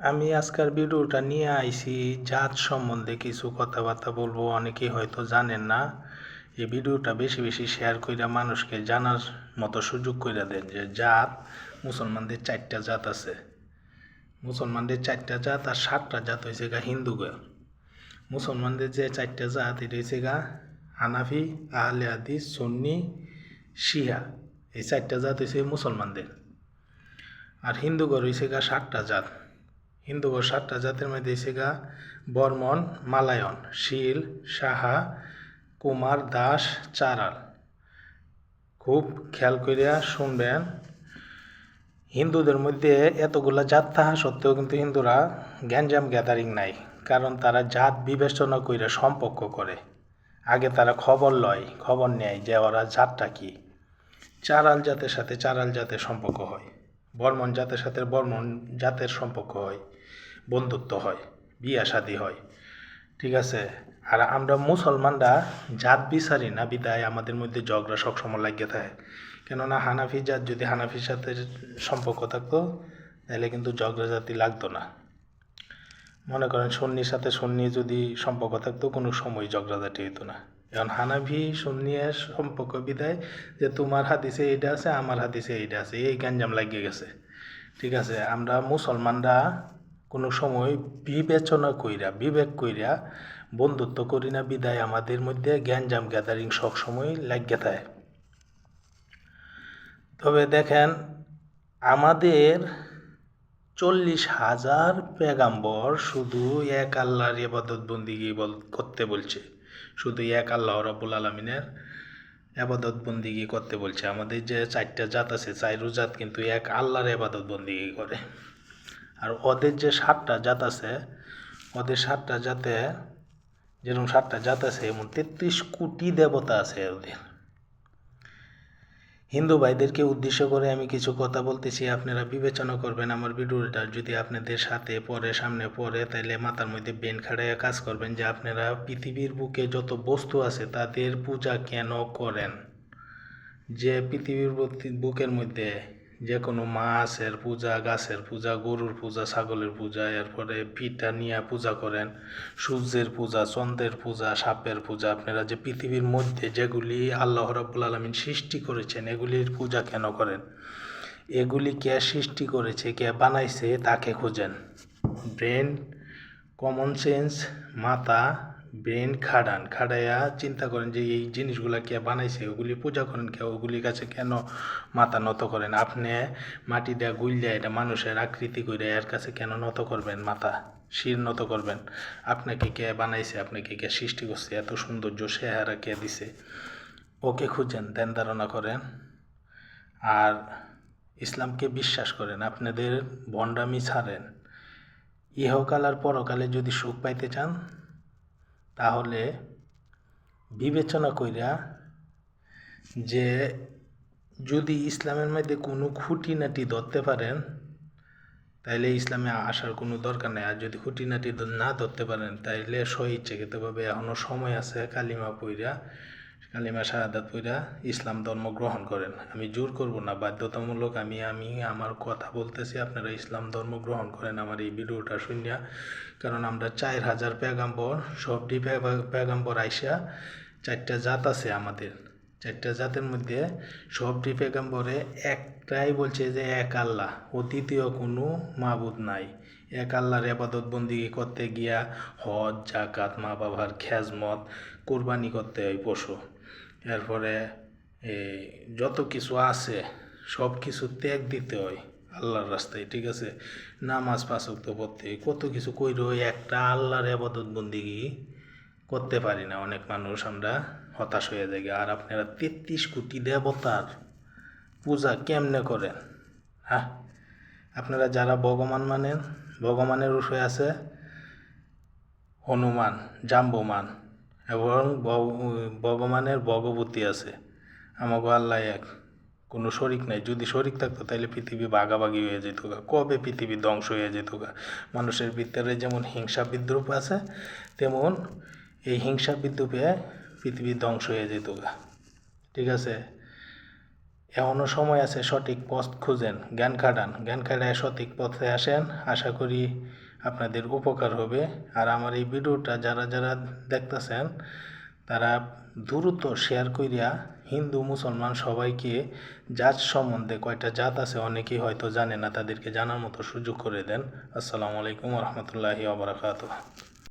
আমি আজকের ভিডিওটা নিয়ে আইছি জাত সম্বন্ধে কিছু কথাবার্তা বলবো। অনেকেই হয়তো জানেন না। এই ভিডিওটা বেশি বেশি শেয়ার কইরা মানুষকে জানার মতো সুযোগ কইরা দেন যে জাত মুসলমানদের 4টা জাত আছে। মুসলমানদের 4টা জাত আর 7টা জাত হয়েছে গা হিন্দুগর। মুসলমানদের যে 4টা জাত এটা হয়েছে গা হানাফি, আহলে হাদিস, সুন্নি, শিয়া। এই 4টা জাত হয়েছে মুসলমানদের। আর হিন্দুগর হয়েছে গা 7টা জাত। হিন্দুগর 7টা জাতের মধ্যে হয়েছে গা বর্মন, মালায়ন, শীল, সাহা, কুমার, দাস, চারাল। খুব খেয়াল করিয়া শুনবেন। হিন্দুদের মধ্যে এতগুলা জাত থাকা সত্ত্বেও কিন্তু হিন্দুরা গ্যাঞ্জাম গ্যাদারিং নাই, কারণ তারা জাত বিবেচনা কইরা সম্পর্ক করে। আগে তারা খবর নেয় যে ওরা জাতটা কি। চারাল জাতের সাথে চারাল জাতের সম্পর্ক হয়, বর্মন জাতের সাথে বর্মন জাতের সম্পর্ক হয়, বন্ধুত্ব হয়, বিয়া শাদী হয়। ঠিক আছে। আর আমরা মুসলমানরা জাত বিচারি না, বিদায় আমাদের মধ্যে ঝগড়া সবসময় লাগিয়ে থাকে। কেননা হানাফি জাত যদি হানাফির সাথে সম্পর্ক থাকতো তাহলে কিন্তু ঝগড়া জাতি লাগতো না। মনে করেন সুন্নির সাথে সুন্নি যদি সম্পর্ক থাকতো কোনো সময় ঝগড়াঝাটি হইতো না। এখন হানাফি সুন্নির সম্পর্ক বিদায় যে তোমার হাদিসে এইটা আছে, আমার হাদিসে এইটা আছে, এই গ্যাঞ্জাম লাগিয়ে গেছে। ঠিক আছে। আমরা মুসলমানরা কোনো সময় বিবেক কইরা বন্ধুত্ব করি না, বিদায় আমাদের মধ্যে গ্যাঞ্জাম গ্যাদারিং সবসময় লাগিয়ে থাকে। তবে দেখেন, আমাদের 40,000 পেগাম্বর শুধু এক আল্লাহর ইবাদত বন্দিগি করতে বলছে, শুধু এক আল্লাহ রাব্বুল আলামিনের ইবাদত বন্দিগি করতে বলছে। আমাদের যে 4টা জাত আছে, 4 জাত কিন্তু এক আল্লাহর ইবাদত বন্দিগি করে। আর ওদের যে 7টা জাত আছে, ওদের 7টা জাতে যেরকম 7টা জাত আছে এমন 33 কোটি দেবতা আছে ওদের। হিন্দু ভাইদেরকে উদ্দেশ্য করে আমি কিছু কথা বলতেছি, আপনারা বিবেচনা করবেন। আমার ভিডিওটা যদি আপনাদের সাথে সামনে পড়ে তাহলে মাথার মধ্যে বেন খাড়াইয়া কাজ করবেন যে আপনারা পৃথিবীর বুকে যত বস্তু আছে তাদের পূজা কেন করেন। যে পৃথিবীর বুকের মধ্যে যে কোনো মাছের পূজা, গাছের পূজা, গরুর পূজা, ছাগলের পূজা, এরপরে পিঠা নিয়ে পূজা করেন, সূর্যের পূজা, চন্দ্রের পূজা, সাপের পূজা। আপনারা যে পৃথিবীর মধ্যে যেগুলি আল্লাহ রাব্বুল আলামিন সৃষ্টি করেছেন এগুলির পূজা কেন করেন? এগুলি কে সৃষ্টি করেছে, কে বানাইছে তাকে খোঁজেন। ব্রেন, কমন সেন্স, মাথা, ব্রেন খাড়াইয়া চিন্তা করেন যে এই জিনিসগুলা কে বানাইছে, ওগুলি পূজা করেন কে, ওগুলির কাছে কেন মাথা নত করেন? আপনি মাটি দেয়া গুইল্লা এটা মানুষের আকৃতি করে এর কাছে কেন নত করবেন মাথা, শির নত করবেন? আপনাকে কে বানাইছে, আপনাকে কে সৃষ্টি করছে, এত সৌন্দর্য চেহারা কে দিছে, ওকে খুঁজেন, ধ্যান ধারণা করেন। আর ইসলামকে বিশ্বাস করেন, আপনাদের ভণ্ডামি ছাড়েন। ইহকাল আর পরকালে যদি সুখ পাইতে চান তাহলে বিবেচনা কইরা যে যদি ইসলামের মধ্যে কোনো খুঁটিনাটি ধরতে পারেন তাইলে ইসলামে আসার কোনো দরকার নেই। আর যদি খুঁটিনাটি না ধরতে পারেন তাইলে স্বইচ্ছাকৃতভাবে এখনও সময় আছে, কালিমা শাহাদাত পইরা ইসলাম ধর্ম গ্রহণ করেন। আমি জোর করব না, বাধ্যতামূলক আমি আমার কথা বলতেছি, আপনারা ইসলাম ধর্ম গ্রহণ করেন আমার এই ভিডিওটা শুনিয়া। কারণ আমরা 4,000 পেগাম্বর, সবটি পেগাম্বর আইসা 4টা জাত আছে আমাদের। 4টা জাতের মধ্যে সবটি পেগাম্বরে একটাই বলছে যে এক আল্লাহ, ও দ্বিতীয় কোনো মাবুদ নাই। এক আল্লাহর ইবাদত বন্দিগি করতে গিয়া হজ, জাকাত, মা বাবার খেজমত, কোরবানি করতে হয় পশু, এরপরে যত কিছু আছে সব কিছু ত্যাগ দিতে হয় আল্লাহর রাস্তায়। ঠিক আছে। নামাজ 5 ওয়াক্ত পড়তে, কত কিছু কইরো একটা আল্লাহর ইবাদত বন্দিগি করতে পারি না। অনেক মানুষ আমরা হতাশ হয়ে যাই। আর আপনারা 33 কোটি দেবতার পূজা কেমনে করেন? হ্যাঁ, আপনারা যারা ভগবান মানেন, ভগবানের রূপে আছে হনুমান, জাম্বমান, এবং ভগবানের ভগবতী আছে। আমাকে আল্লাহ এক, কোনো শরিক নাই। যদি শরিক থাকতো তাহলে পৃথিবী ভাগাভাগি হয়ে যেত গা, কবে পৃথিবী ধ্বংস হয়ে যেত গা। মানুষের ভিতরে যেমন হিংসা বিদ্রুপ আছে, তেমন এই হিংসা বিদ্রুপে পৃথিবী ধ্বংস হয়ে যেত গা। ঠিক আছে। এখনও সময় আছে, সঠিক পথ খুঁজেন, জ্ঞান খাটান, জ্ঞান খাটায় সঠিক পথে আসেন। আশা করি আপনাদের উপকার হবে। আর আমার এই ভিডিওটা যারা যারা দেখতেছেন তারা দ্রুত শেয়ার করিয়া হিন্দু মুসলমান সবাইকে জাত সম্বন্ধে, কয়টা জাত আছে অনেকেই হয়তো জানে না, তাদেরকে জানার মতো সুযোগ করে দেন। আসসালামু আলাইকুম রহমতুল্লাহি ওয়া বারাকাতুহু।